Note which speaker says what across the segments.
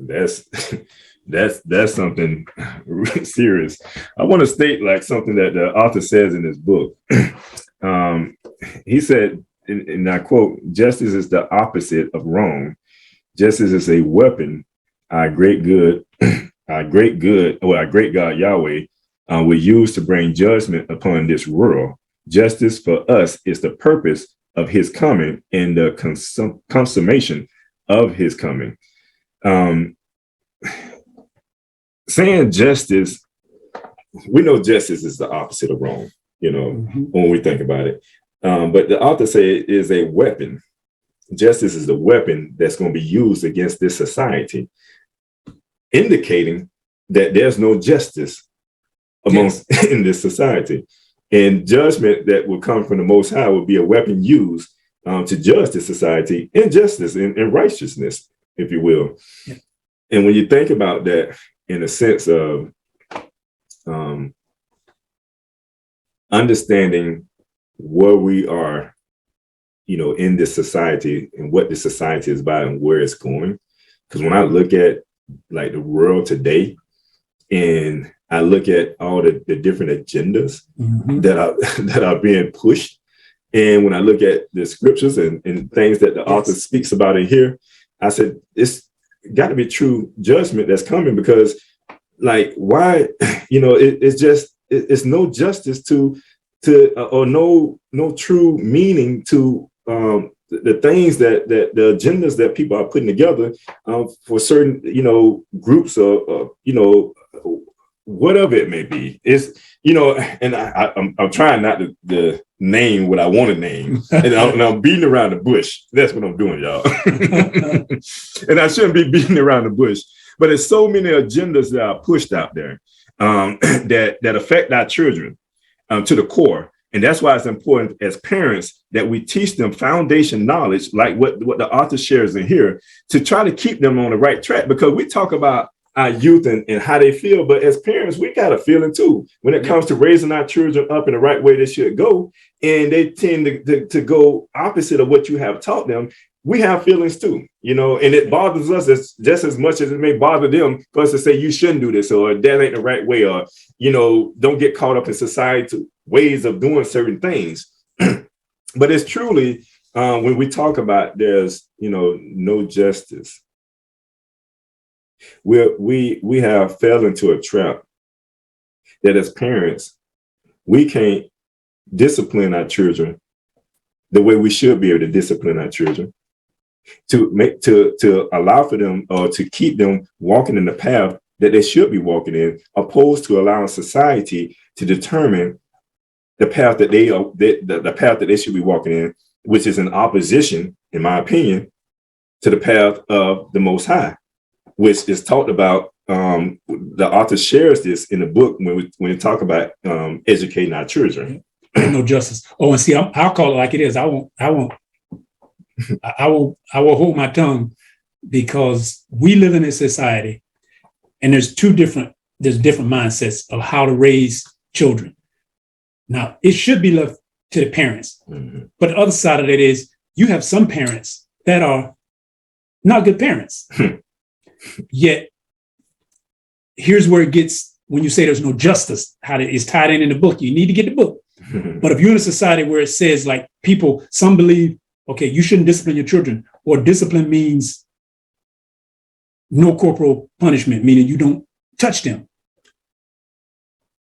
Speaker 1: That's that's something serious. I want to state like something that the author says in his book. um, he said, and I quote, "Justice is the opposite of wrong. Justice is a weapon our great good, our great God Yahweh will use to bring judgment upon this world. Justice for us is the purpose of his coming and the consummation of his coming." Um, saying justice, we know justice is the opposite of wrong, when we think about it. But the author say it is a weapon. Justice is the weapon that's going to be used against this society, indicating that there's no justice amongst in this society. And judgment that will come from the Most High will be a weapon used to judge the society in justice and righteousness, if you will. Yeah. And when you think about that in a sense of understanding where we are, in this society and what this society is about and where it's going. Because when I look at like the world today, and I look at all the different agendas that are being pushed, and when I look at the scriptures and things that the author speaks about in here, I said it's got to be true judgment that's coming, because like why, it's no justice to or no true meaning to the things that the agendas that people are putting together for certain groups or whatever it may be. It's and I'm trying not to name what I want to name, and I'm beating around the bush. That's what I'm doing, y'all. And I shouldn't be beating around the bush, but there's so many agendas that are pushed out there that affect our children to the core. And that's why it's important as parents that we teach them foundation knowledge, like what the author shares in here, to try to keep them on the right track. Because we talk about our youth and how they feel, but as parents, we got a fefeeling too when it comes to raising our children up in the right way they should go. And they tend to go opposite of what you have taught them. We have feelings too, and it bothers us just as much as it may bother them for us to say you shouldn't do this, or that ain't the right way, or, don't get caught up in society ways of doing certain things. But it's truly, when we talk about there's, no justice, we have fell into a trap that as parents, we can't discipline our children the way we should be able to discipline our children, to allow for them or to keep them walking in the path that they should be walking in, opposed to allowing society to determine the path that the path that they should be walking in, which is in opposition, in my opinion, to the path of the Most High, which is talked about. The author shares this in the book when we talk about educating our children.
Speaker 2: No justice. Oh, and see, I'll call it like it is. I will hold my tongue, because we live in a society, and there's different mindsets of how to raise children. Now, it should be left to the parents, but the other side of it is you have some parents that are not good parents. Yet, here's where it gets, when you say there's no justice, how it's tied in the book. You need to get the book. But if you're in a society where it says, like, some believe, okay, you shouldn't discipline your children, or discipline means no corporal punishment, meaning you don't touch them.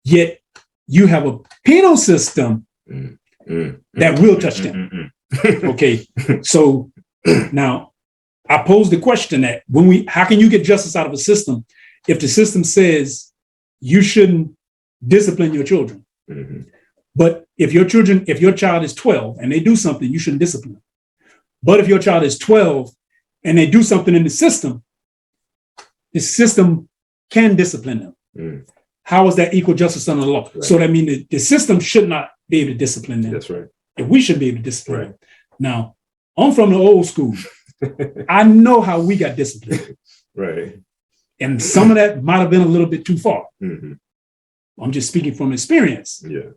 Speaker 2: Yet you have a penal system that will touch them. Okay, so now I pose the question that how can you get justice out of a system if the system says you shouldn't discipline your children? But if your child is 12 and they do something, you shouldn't discipline them. But if your child is 12 and they do something in the system can discipline them. How is that equal justice under the law? Right. So that means the system should not be able to discipline them.
Speaker 1: That's right.
Speaker 2: And we should be able to discipline them. Now, I'm from the old school. I know how we got disciplined.
Speaker 1: Right.
Speaker 2: And some of that might have been a little bit too far. I'm just speaking from experience.
Speaker 1: Yeah.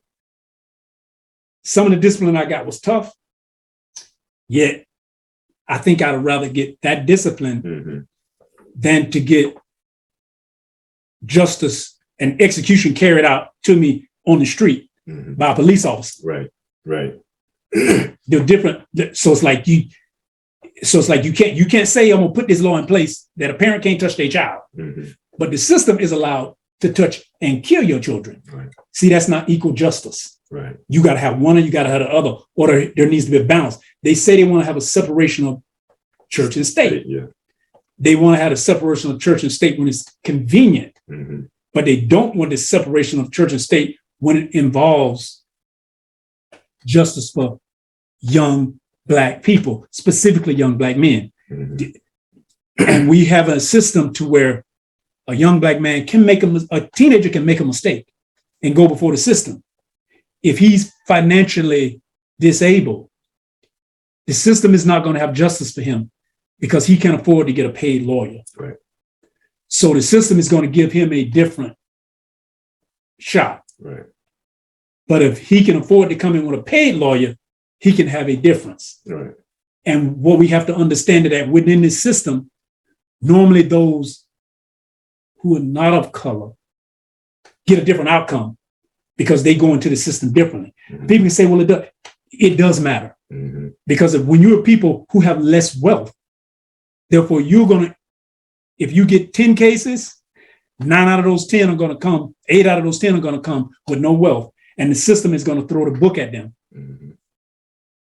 Speaker 2: Some of the discipline I got was tough, yet I think I'd rather get that discipline than to get justice and execution carried out to me on the street by a police officer.
Speaker 1: Right. Right.
Speaker 2: They're different. So it's like you can't say I'm gonna put this law in place that a parent can't touch their child. But the system is allowed to touch and kill your children.
Speaker 1: Right.
Speaker 2: See, that's not equal justice.
Speaker 1: Right.
Speaker 2: You got to have one and you got to have the other, or there needs to be a balance. They say they want to have a separation of church and state.
Speaker 1: Yeah.
Speaker 2: They want to have a separation of church and state when it's convenient, but they don't want the separation of church and state when it involves justice for young Black people, specifically young Black men. And we have a system to where a young Black man can a teenager can make a mistake and go before the system. If he's financially disabled, the system is not going to have justice for him because he can't afford to get a paid lawyer.
Speaker 1: Right.
Speaker 2: So the system is going to give him a different shot.
Speaker 1: Right.
Speaker 2: But if he can afford to come in with a paid lawyer, he can have a difference.
Speaker 1: Right.
Speaker 2: And what we have to understand is that within this system, normally those who are not of color get a different outcome because they go into the system differently. People can say, well, it does matter. Because when you're people who have less wealth, therefore if you get 10 cases, 9 out of those 10 are going to come, 8 out of those 10 are going to come with no wealth. And the system is going to throw the book at them.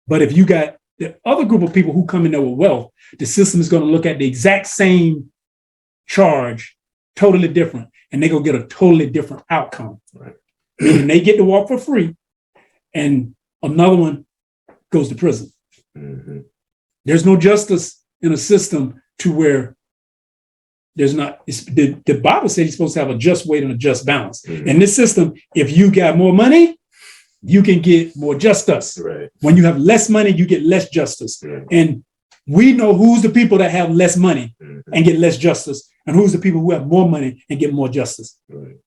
Speaker 2: But if you got the other group of people who come in there with wealth, the system is going to look at the exact same charge, totally different, and they're going to get a totally different outcome.
Speaker 1: Right.
Speaker 2: And they get to walk for free, and another one goes to prison. There's no justice in a system to where there's not. The Bible says you're supposed to have a just weight and a just balance. In this system, if you got more money, you can get more justice.
Speaker 1: Right.
Speaker 2: When you have less money, you get less justice.
Speaker 1: Right.
Speaker 2: And we know who's the people that have less money and get less justice, and who's the people who have more money and get more justice.
Speaker 1: Right.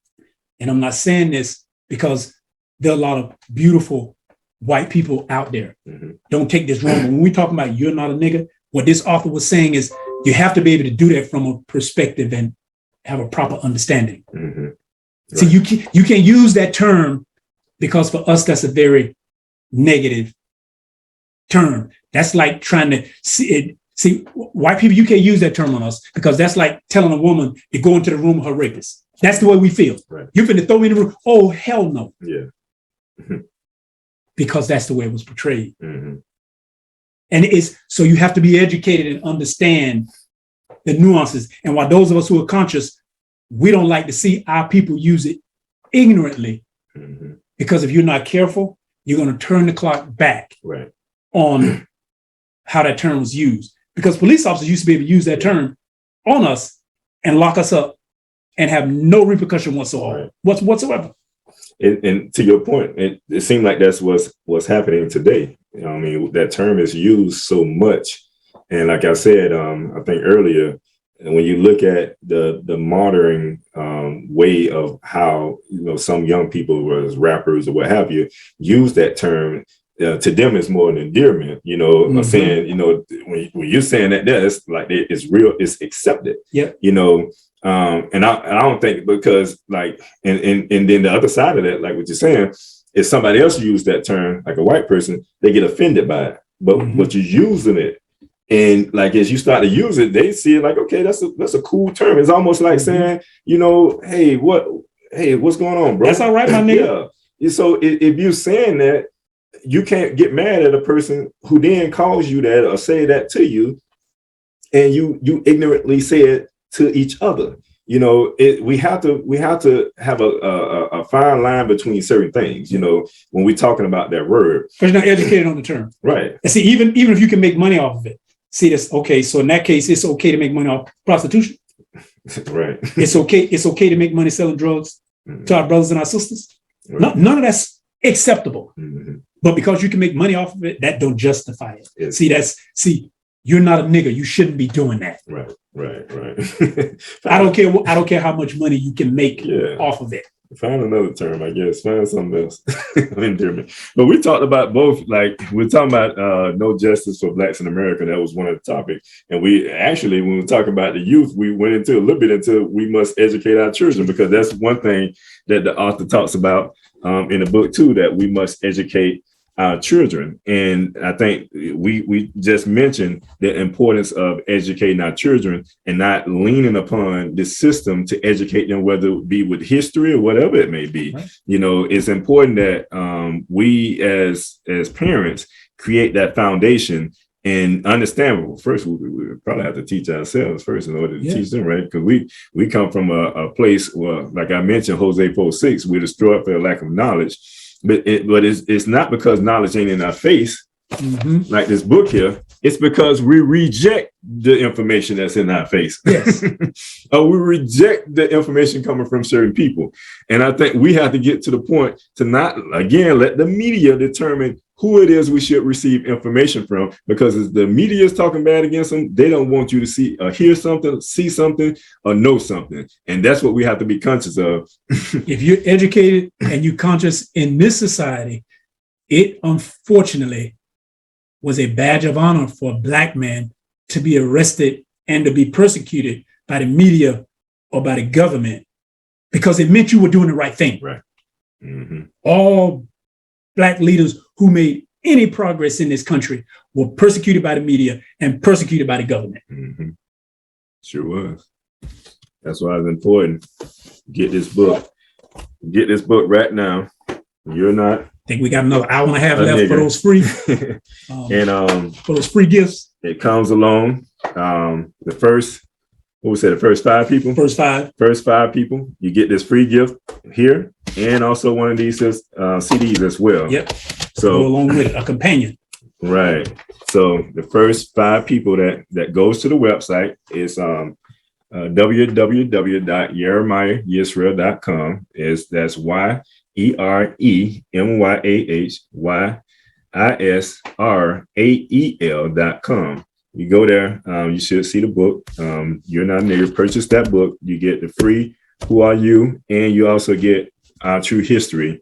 Speaker 2: And I'm not saying this because there are a lot of beautiful white people out there. Don't take this wrong. But when we talk about you're not a nigger, what this author was saying is you have to be able to do that from a perspective and have a proper understanding.
Speaker 1: Right.
Speaker 2: So you can't use that term because for us, that's a very negative term. That's like trying to see white people, you can't use that term on us because that's like telling a woman to go into the room with her rapist. That's the way we feel.
Speaker 1: Right.
Speaker 2: You're finna throw me in the room. Oh, hell no.
Speaker 1: Yeah.
Speaker 2: Because that's the way it was portrayed. And so you have to be educated and understand the nuances. And while those of us who are conscious, we don't like to see our people use it ignorantly. Because if you're not careful, you're going to turn the clock back on how that term was used. Because police officers used to be able to use that term on us and lock us up and have no repercussion whatsoever. And
Speaker 1: to your point, it seemed like that's what's happening today. You know, I mean, that term is used so much. And like I said, I think earlier, when you look at the modern way of how, some young people, as rappers or what have you, use that term, to them it's more an endearment, saying, when you're saying that, it's like it's real, it's accepted. And I don't think, because like, and then the other side of that, like what you're saying, if somebody else used that term, like a white person, they get offended by it. But you're using it. And like, as you start to use it, they see it like, okay, that's a cool term. It's almost like saying, hey, what's going on, bro?
Speaker 2: That's all right, my nigga.
Speaker 1: Yeah. So if you're saying that, you can't get mad at a person who then calls you that or say that to you, and you ignorantly say it to each other. We have to have a fine line between certain things, when we're talking about that word.
Speaker 2: Because you're not educated on the term.
Speaker 1: Right.
Speaker 2: And see, even if you can make money off of it, see, that's okay. So in that case, it's okay to make money off prostitution.
Speaker 1: Right.
Speaker 2: It's okay to make money selling drugs to our brothers and our sisters.
Speaker 1: Right.
Speaker 2: None of that's acceptable. But because you can make money off of it, that don't justify it.
Speaker 1: Yes.
Speaker 2: See, you're not a nigger. You shouldn't be doing that.
Speaker 1: Right.
Speaker 2: I don't care how much money you can make off of it.
Speaker 1: Find another term, I guess. Find something else. Endearment. But we talked about both, like we're talking about no justice for blacks in America. That was one of the topics. And we actually, when we talk about the youth, we went into a little bit into we must educate our children, because that's one thing that the author talks about in the book too, that we must educate our children. And I think we just mentioned the importance of educating our children and not leaning upon the system to educate them, whether it be with history or whatever it may be. Right. You know, it's important that we as parents create that foundation and understand. Well, first, we probably have to teach ourselves first in order to teach them, right? Because we come from a place where, like I mentioned, Jose 4:6, we're destroyed for a lack of knowledge. But it's not because knowledge ain't in our face, like this book here. It's because we reject the information that's in our face. Yes. Or we reject the information coming from certain people. And I think we have to get to the point to not, again, let the media determine who it is we should receive information from, because if the media is talking bad against them, they don't want you to see or hear something, see something, or know something. And that's what we have to be conscious of.
Speaker 2: If you're educated and you're conscious in this society, it unfortunately was a badge of honor for a Black man to be arrested and to be persecuted by the media or by the government, because it meant you were doing the right thing. Right. Mm-hmm. All Black leaders who made any progress in this country were persecuted by the media and persecuted by the government.
Speaker 1: Mm-hmm. Sure was. That's why it's important. Get this book. Get this book right now. You're not.
Speaker 2: I think we got another hour and a half left for those free for those free gifts.
Speaker 1: It comes along. The first 5 people? First five people. You get this free gift here, and also one of these CDs as well.
Speaker 2: Yep. So go along with a companion.
Speaker 1: Right. So the first 5 people that goes to the website is www.yeremyahYisrael.com. That's YEREMYAHYISRAEL.com. You go there, you should see the book. You're Not a Nigger. Purchase that book. You get the free Who Are You? And you also get Our True History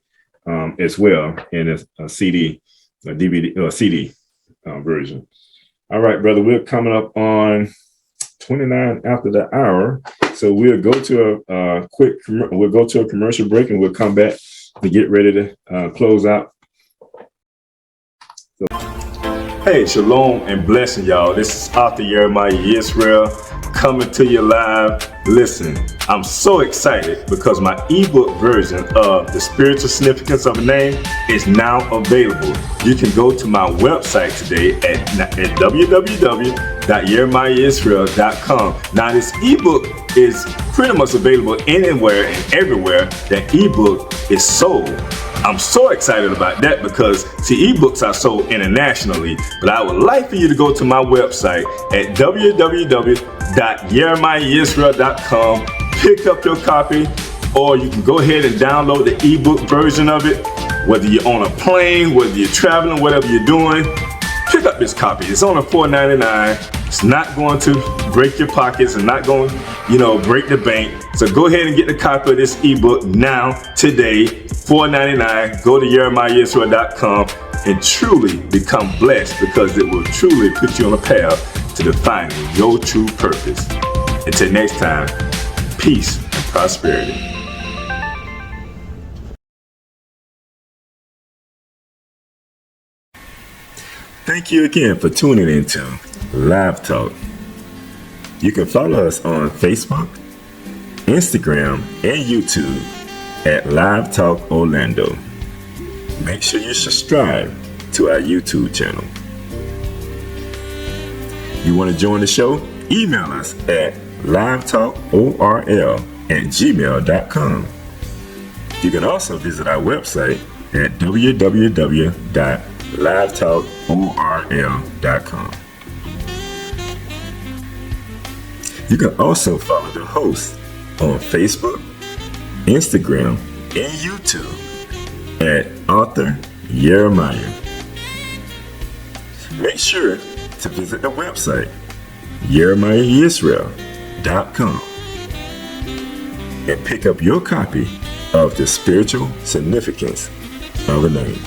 Speaker 1: as well in a CD, a DVD, or CD version. All right, brother, we're coming up on 29 after the hour. So we'll go to a commercial break, and we'll come back to get ready to close out. Hey, shalom and blessing, y'all. This is Author Jeremiah Israel coming to you live. Listen, I'm so excited because my ebook version of The Spiritual Significance of a Name is now available. You can go to my website today at www.yeremyahYisrael.com. Now, this ebook is pretty much available anywhere and everywhere that ebook is sold. I'm so excited about that because, see, ebooks are sold internationally, but I would like for you to go to my website at www.yeremyahYisrael.com, pick up your copy, or you can go ahead and download the ebook version of it. Whether you're on a plane, whether you're traveling, whatever you're doing, pick up this copy. It's only $4.99. It's not going to break your pockets and not going, break the bank. So go ahead and get the copy of this ebook now, today, $4.99. Go to YeremyahYisrael.com and truly become blessed, because it will truly put you on a path to defining your true purpose. Until next time, peace and prosperity. Thank you again for tuning into Live Talk. You can follow us on Facebook, Instagram, and YouTube at Live Talk Orlando. Make sure you subscribe to our YouTube channel. You want to join the show? Email us at livetalkorl@gmail.com. You can also visit our website at www.livetalkorl.com. You can also follow the host on Facebook, Instagram, and YouTube at Author Jeremiah. Make sure to visit the website YeremyahYisrael.com and pick up your copy of the spiritual significance of a name.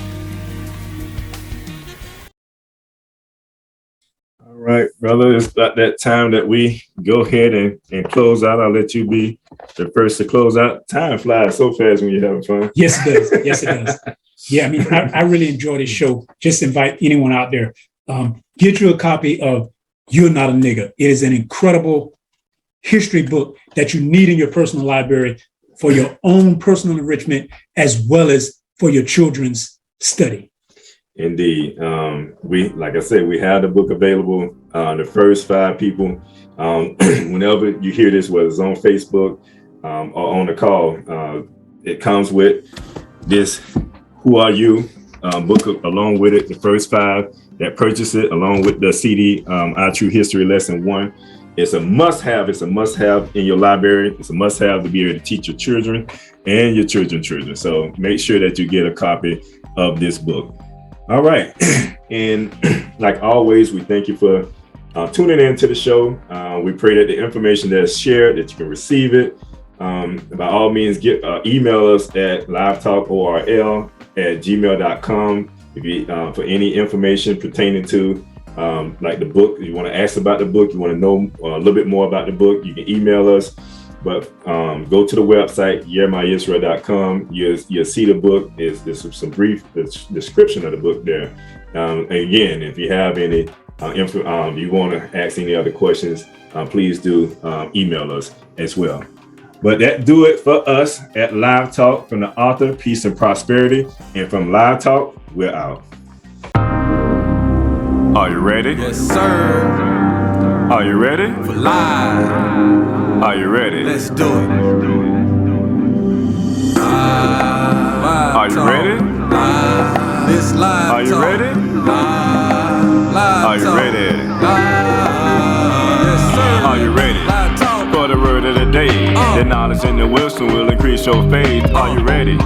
Speaker 1: All right, brother, it's about that time that we go ahead and close out. I'll let you be the first to close out. Time flies so fast when you're having fun.
Speaker 2: Yes, it does. Yes, it does. Yeah, I mean, I really enjoy this show. Just invite anyone out there. Get you a copy of You're Not a Nigger. It is an incredible history book that you need in your personal library for your own personal enrichment, as well as for your children's study. Indeed.
Speaker 1: Like I said, we have the book available. The first 5 people, whenever you hear this, whether it's on Facebook or on the call, it comes with this Who Are You book along with it. The first 5 that purchase it along with the CD, Our True History Lesson 1. It's a must-have. It's a must-have in your library. It's a must-have to be able to teach your children and your children's children. So make sure that you get a copy of this book. All right. And like always, we thank you for tuning in to the show. We pray that the information that's shared, that you can receive it. By all means, email us at livetalkorl@gmail.com if you for any information pertaining to like the book. If you want to ask about the book, you want to know a little bit more about the book, you can email us. But go to the website, yermiyisrael.com. You'll see the book. There's some brief description of the book there. Again, if you have any you want to ask any other questions, please do email us as well. But that do it for us at Live Talk from the author, Peace and Prosperity. And from Live Talk, we're out. Are you ready?
Speaker 3: Yes, sir.
Speaker 1: Are you ready?
Speaker 3: For live.
Speaker 1: Are you ready?
Speaker 3: Let's do it.
Speaker 1: Are you ready?
Speaker 3: This live.
Speaker 1: Are you ready? Are you ready?
Speaker 3: Yes, sir.
Speaker 1: Are you ready? For the word of the day, the knowledge and the wisdom will increase your faith. Are you ready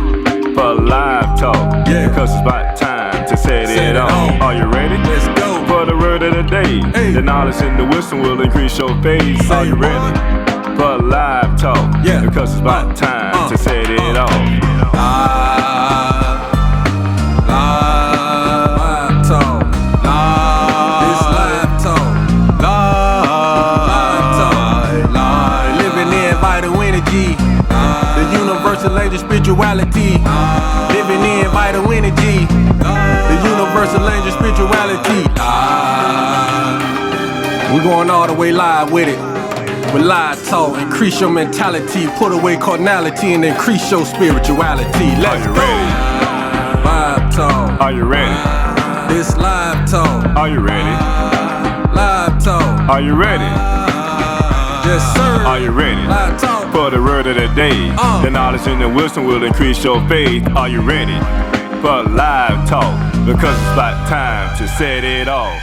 Speaker 1: for Live Talk?
Speaker 3: Yeah.
Speaker 1: Because it's about time to set it on. Are you ready?
Speaker 3: Let's go.
Speaker 1: For the word of the day, the knowledge and the wisdom will increase your faith. Are you ready for Live Talk?
Speaker 3: Yeah.
Speaker 1: Because it's about time to set it off.
Speaker 3: Live Talk. This Live Talk. Live Talk. Living in vital energy. The universal language spirituality. Living in vital energy. The universal language spirituality. We're going all the way live with it. With Live Talk, increase your mentality, put away carnality, and increase your spirituality. Let's go. Live Talk.
Speaker 1: Are you ready?
Speaker 3: This Live Talk.
Speaker 1: Are you ready?
Speaker 3: Live Talk.
Speaker 1: Are you ready?
Speaker 3: Yes, sir.
Speaker 1: Are you ready?
Speaker 3: Live Talk.
Speaker 1: For the word of the day, the knowledge and the wisdom will increase your faith. Are you ready for Live Talk? Because it's about time to set it off.